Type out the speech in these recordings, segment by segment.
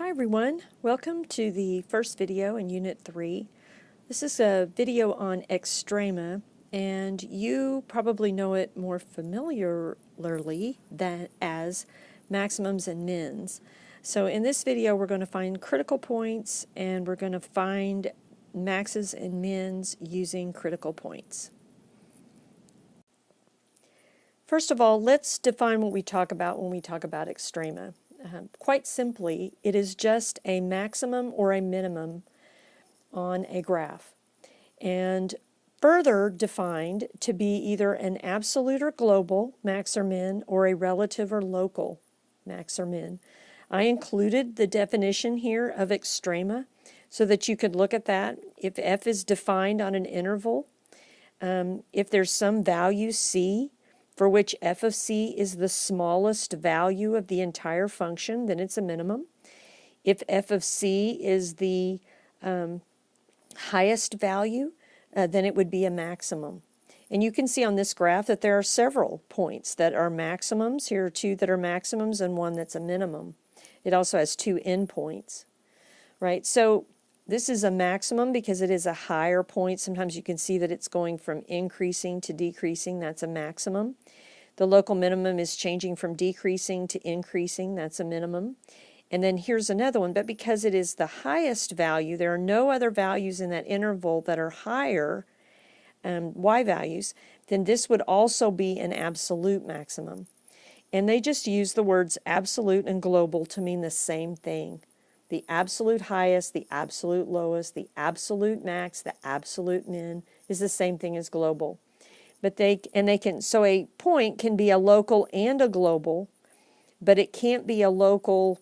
Hi everyone, welcome to the first video in Unit 3. This is a video on Extrema, and you probably know it more familiarly than as maximums and mins. So in this video we're going to find critical points and we're going to find maxes and mins using critical points. First of all, let's define what we talk about when we talk about extrema. Quite simply, it is just a maximum or a minimum on a graph. And further defined to be either an absolute or global max or min, or a relative or local max or min. I included the definition here of extrema so that you could look at that. If f is defined on an interval, if there's some value c for which f of c is the smallest value of the entire function, then it's a minimum. If f of c is the highest value, then it would be a maximum. And you can see on this graph that there are several points that are maximums. Here are two that are maximums and one that's a minimum. It also has two endpoints, right? So this is a maximum because it is a higher point. Sometimes you can see that it's going from increasing to decreasing. That's a maximum. The local minimum is changing from decreasing to increasing. That's a minimum. And then here's another one, but because it is the highest value, there are no other values in that interval that are higher, y values, then this would also be an absolute maximum. And they just use the words absolute and global to mean the same thing. The absolute highest, the absolute lowest, the absolute max, the absolute min is the same thing as global. But so a point can be a local and a global, but it can't be a local,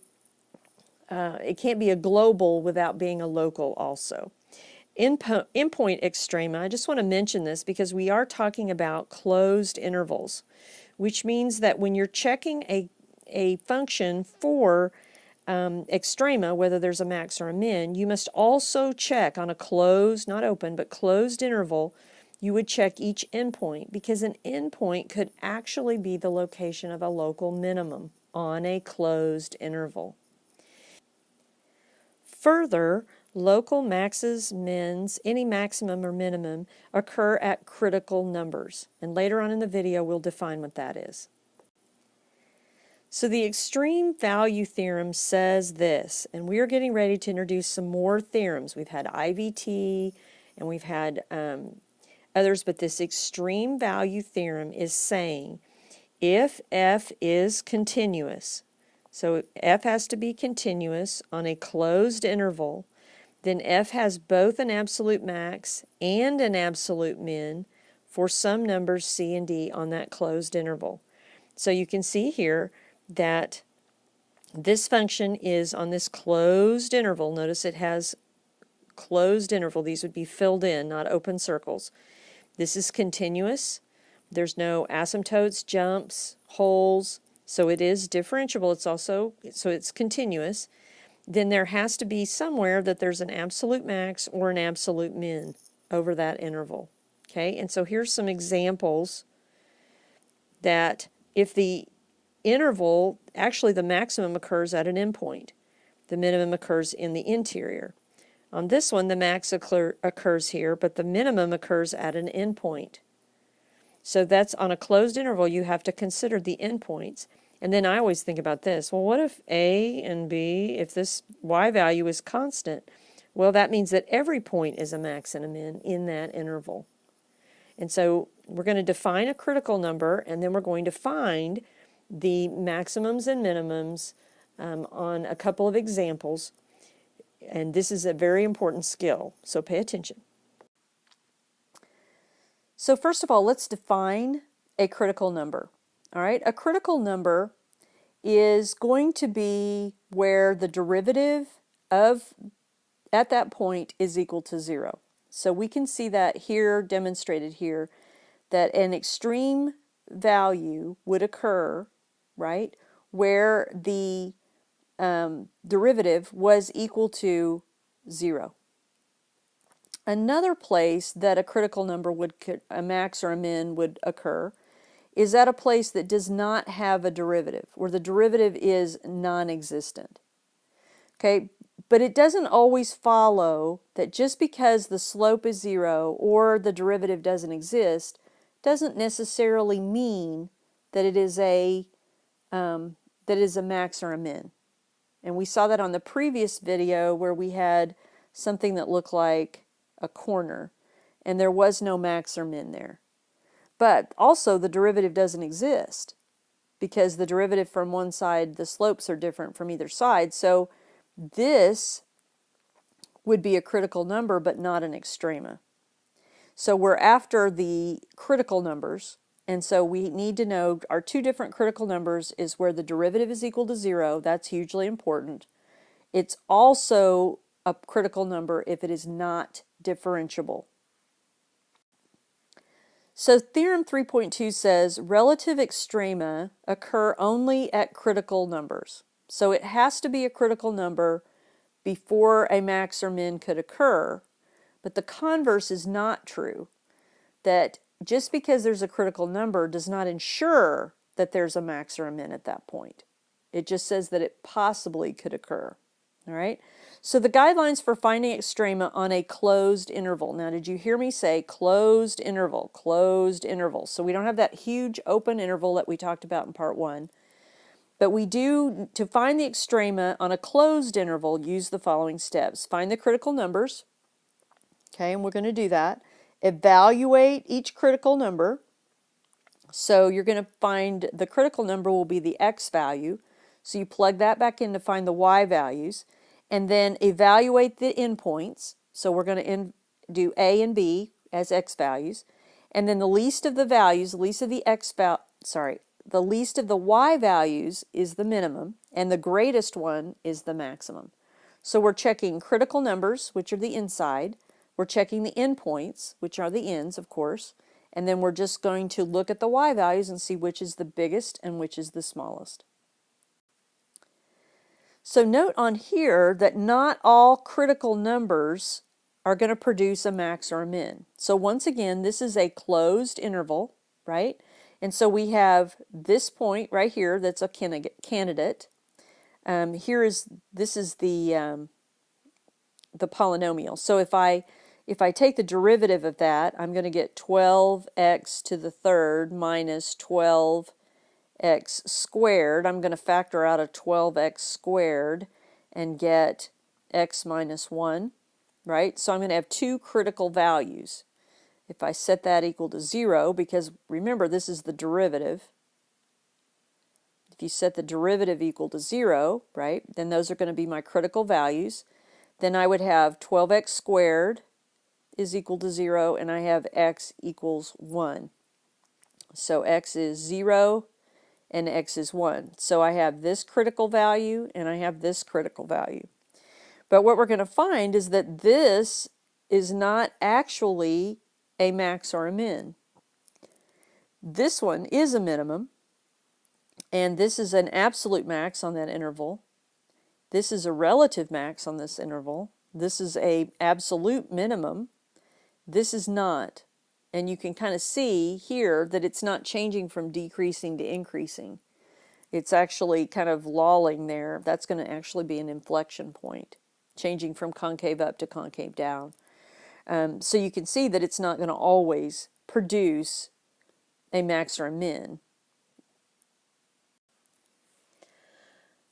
it can't be a global without being a local also. Endpoint extrema, I just want to mention this because we are talking about closed intervals, which means that when you're checking a function for extrema, whether there's a max or a min, you must also check on a closed, not open, but closed interval, you would check each endpoint because an endpoint could actually be the location of a local minimum on a closed interval. Further, local maxes, mins, any maximum or minimum occur at critical numbers. And later on in the video, we'll define what that is. So the extreme value theorem says this, and we are getting ready to introduce some more theorems. We've had IVT and we've had others, but this extreme value theorem is saying if f is continuous, so f has to be continuous on a closed interval, then f has both an absolute max and an absolute min for some numbers c and d on that closed interval. So you can see here that this function is on this closed interval. Notice it has closed interval. These would be filled in, not open circles. This is continuous. There's no asymptotes, jumps, holes, so it is differentiable. It's also, so it's continuous. Then there has to be somewhere that there's an absolute max or an absolute min over that interval. Okay, and so here's some examples that if the interval, actually the maximum occurs at an endpoint. The minimum occurs in the interior. On this one, the max occurs here, but the minimum occurs at an endpoint. So that's on a closed interval, you have to consider the endpoints. And then I always think about this. Well, what if A and B, if this y value is constant? Well, that means that every point is a max and a min in that interval. And so we're going to define a critical number, and then we're going to find the maximums and minimums on a couple of examples. And this is a very important skill, so pay attention. So first of all, let's define a critical number. All right, a critical number is going to be where the derivative of at that point is equal to 0. So we can see that here, demonstrated here, that an extreme value would occur, right, where the derivative was equal to 0. Another place that a critical number would, a max or a min would occur, is at a place that does not have a derivative, where the derivative is non-existent. Okay, but it doesn't always follow that just because the slope is 0 or the derivative doesn't exist doesn't necessarily mean that it is a max or a min. And we saw that on the previous video where we had something that looked like a corner and there was no max or min there. But also the derivative doesn't exist because the derivative from one side, the slopes are different from either side. So this would be a critical number but not an extrema. So we're after the critical numbers, and so we need to know our two different critical numbers is where the derivative is equal to 0. That's hugely important. It's also a critical number if it is not differentiable. So theorem 3.2 says relative extrema occur only at critical numbers. So it has to be a critical number before a max or min could occur. But the converse is not true, that just because there's a critical number does not ensure that there's a max or a min at that point. It just says that it possibly could occur. All right? So the guidelines for finding extrema on a closed interval. Now, did you hear me say closed interval, closed interval? So we don't have that huge open interval that we talked about in part 1. But we do, to find the extrema on a closed interval, use the following steps. Find the critical numbers. Okay, and we're going to do that. Evaluate each critical number. So you're going to find the critical number will be the x value. So you plug that back in to find the y values. And then evaluate the endpoints. So we're going to do a and b as x values. And then the least of the values, the least of the the least of the y values is the minimum. And the greatest one is the maximum. So we're checking critical numbers, which are the inside. We're checking the endpoints, which are the ends, of course, and then we're just going to look at the y values and see which is the biggest and which is the smallest. So note on here that not all critical numbers are going to produce a max or a min. So once again, this is a closed interval, right? And so we have this point right here that's a candidate. This is the polynomial. So if I take the derivative of that, I'm going to get 12x to the third minus 12x squared. I'm going to factor out a 12x squared and get x minus 1, right? So I'm going to have two critical values. If I set that equal to 0, because remember this is the derivative. If you set the derivative equal to 0, right, then those are going to be my critical values. Then I would have 12x squared is equal to 0, and I have x equals 1. So x is 0 and x is 1. So I have this critical value and I have this critical value. But what we're going to find is that this is not actually a max or a min. This one is a minimum, and this is an absolute max on that interval. This is a relative max on this interval. This is a absolute minimum. This is not. And you can kind of see here that it's not changing from decreasing to increasing. It's actually kind of lolling there. That's going to actually be an inflection point, changing from concave up to concave down. So you can see that it's not going to always produce a max or a min.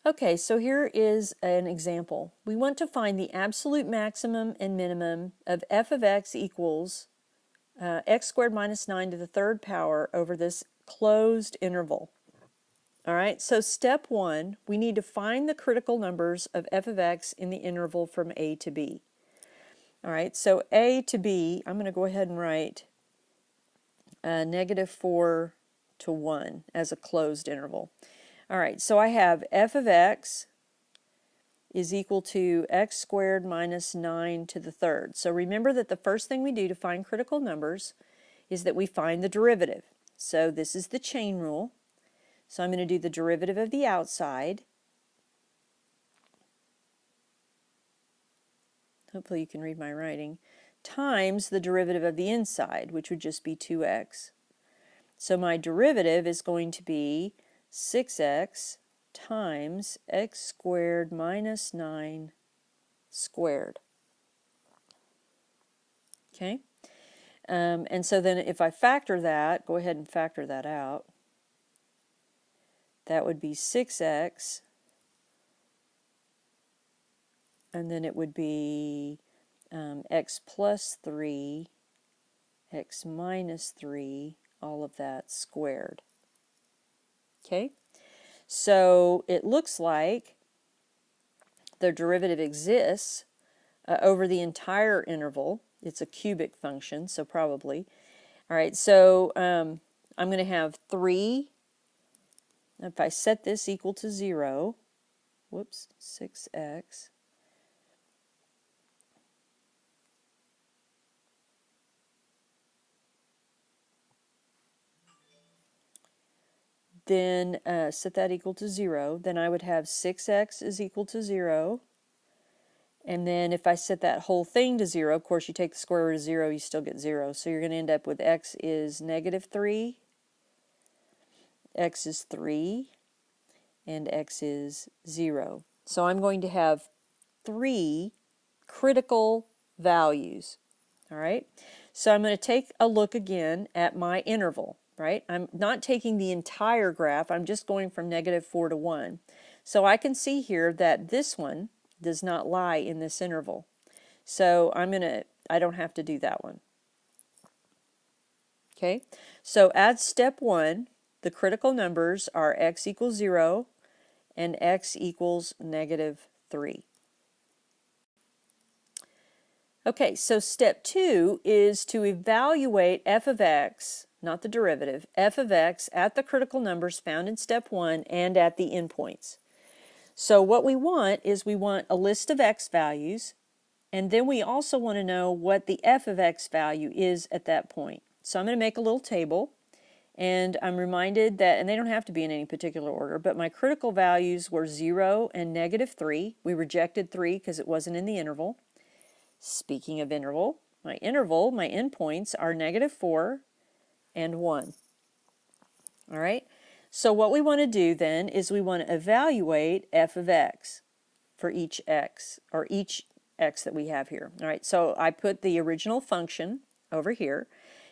Okay, so here is an example. We want to find the absolute maximum and minimum of f of x equals x squared minus 9 to the third power over this closed interval. All right, so step 1, we need to find the critical numbers of f of x in the interval from a to b. All right, so a to b, I'm going to go ahead and write -4 to 1 as a closed interval. All right, so I have f of x is equal to x squared minus 9 to the third. So remember that the first thing we do to find critical numbers is that we find the derivative. So this is the chain rule. So I'm going to do the derivative of the outside. Hopefully you can read my writing. Times the derivative of the inside, which would just be 2x. So my derivative is going to be 6x times x squared minus 9 squared. Okay? And so then if I factor that, go ahead and factor that out. That would be 6x, and then it would be x plus 3, x minus 3, all of that squared. Okay? So it looks like the derivative exists over the entire interval. It's a cubic function, so probably. All right, so I'm going to have 3. If I set this equal to 0, whoops, 6x, then set that equal to 0, then I would have 6x is equal to 0. And then if I set that whole thing to 0, of course you take the square root of 0, you still get 0. So you're going to end up with x is negative 3, x is 3, and x is 0. So I'm going to have 3 critical values. All right? So I'm going to take a look again at my interval. Right? I'm not taking the entire graph, I'm just going from -4 to 1. So I can see here that this one does not lie in this interval. So I don't have to do that one. Okay, so at step 1, the critical numbers are x equals 0 and x equals -3. Okay, so step 2 is to evaluate f of x, not the derivative, f of x at the critical numbers found in step 1 and at the endpoints. So what we want is we want a list of x values, and then we also want to know what the f of x value is at that point. So I'm going to make a little table, and I'm reminded that, and they don't have to be in any particular order, but my critical values were 0 and -3. We rejected 3 because it wasn't in the interval. Speaking of interval, my endpoints are -4 and 1. All right? So what we want to do then is we want to evaluate f of x for each x, or each x that we have here. All right, so I put the original function over here.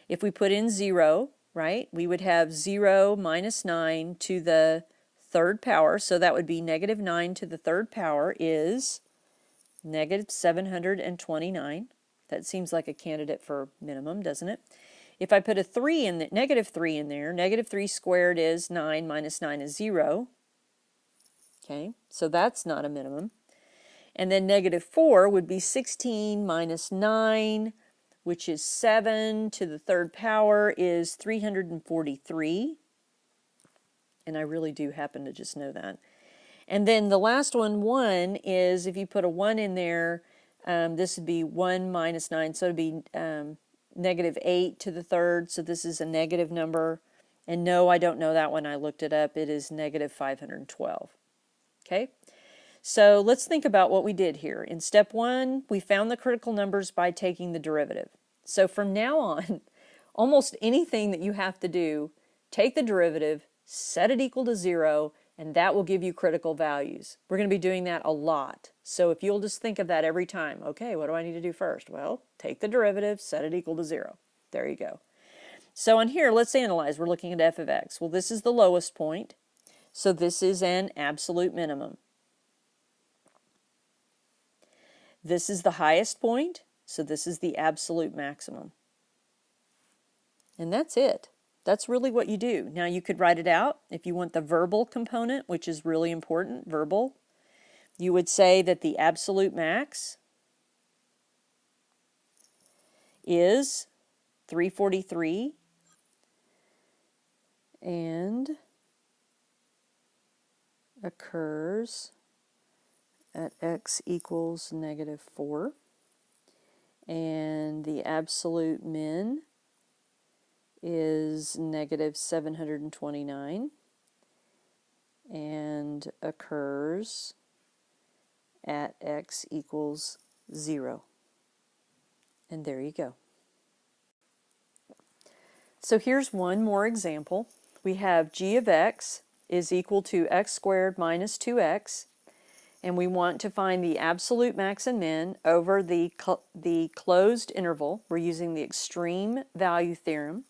If we put in 0, right, we would have 0 minus 9 to the third power, so that would be -9 to the third power is -729. That seems like a candidate for minimum, doesn't it? If I put a 3 in the, -3 in there, -3 squared is 9 minus 9 is 0. Okay, so that's not a minimum. And then -4 would be 16 minus 9, which is 7 to the third power is 343. And I really do happen to just know that. And then the last one, 1, is if you put a 1 in there, this would be 1 minus 9, so it would be -8 to the third, so this is a negative number. And no, I don't know that one. I looked it up. It is -512. Okay? So let's think about what we did here. In step 1, we found the critical numbers by taking the derivative. So from now on, almost anything that you have to do, take the derivative, set it equal to 0, and that will give you critical values. We're going to be doing that a lot. So if you'll just think of that every time, okay, what do I need to do first? Well, take the derivative, set it equal to 0. There you go. So on here, let's analyze. We're looking at f of x. Well, this is the lowest point, so this is an absolute minimum. This is the highest point, so this is the absolute maximum. And that's it. That's really what you do. Now you could write it out if you want the verbal component, which is really important, verbal. You would say that the absolute max is 343 and occurs at x equals -4, and the absolute min is -729 and occurs at x equals 0. And there you go. So here's one more example. We have g of x is equal to x squared minus 2x, and we want to find the absolute max and min over the closed interval. We're using the extreme value theorem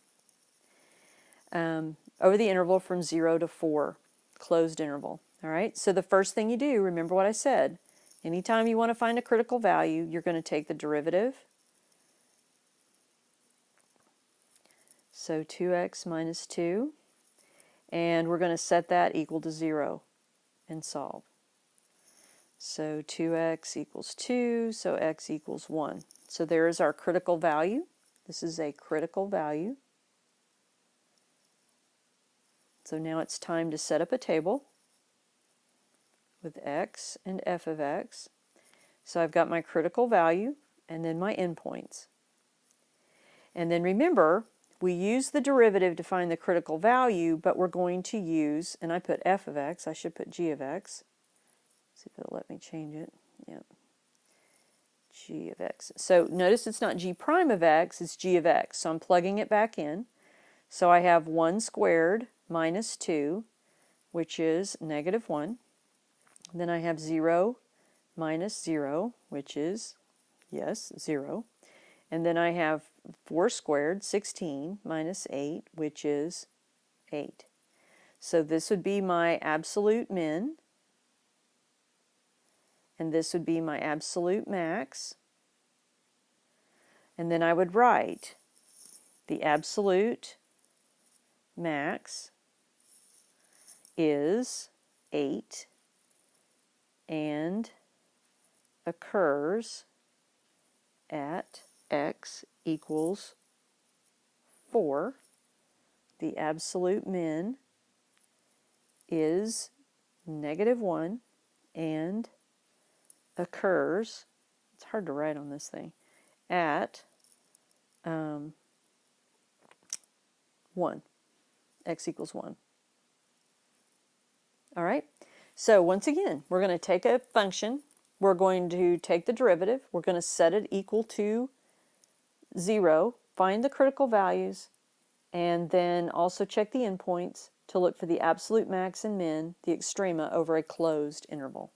over the interval from 0 to 4, closed interval. All right, so the first thing you do, remember what I said, anytime you want to find a critical value, you're going to take the derivative. So 2x minus 2, and we're going to set that equal to 0 and solve. So 2x equals 2, so x equals 1. So there is our critical value. This is a critical value. So now it's time to set up a table with x and f of x. So I've got my critical value and then my endpoints. And then remember, we use the derivative to find the critical value, but we're going to use, and I put f of x, I should put g of x. See if it'll let me change it. Yep. G of x. So notice it's not g prime of x, it's g of x. So I'm plugging it back in. So I have 1 squared minus 2, which is negative 1. Then I have 0 minus 0, which is, yes, 0. And then I have 4 squared, 16, minus 8, which is 8. So this would be my absolute min, and this would be my absolute max. And then I would write the absolute max is 8 and occurs at x equals 4. The absolute min is negative 1 and occurs, it's hard to write on this thing, at 1. X equals 1. All right, so once again, we're going to take a function, we're going to take the derivative, we're going to set it equal to 0, find the critical values, and then also check the endpoints to look for the absolute max and min, the extrema, over a closed interval.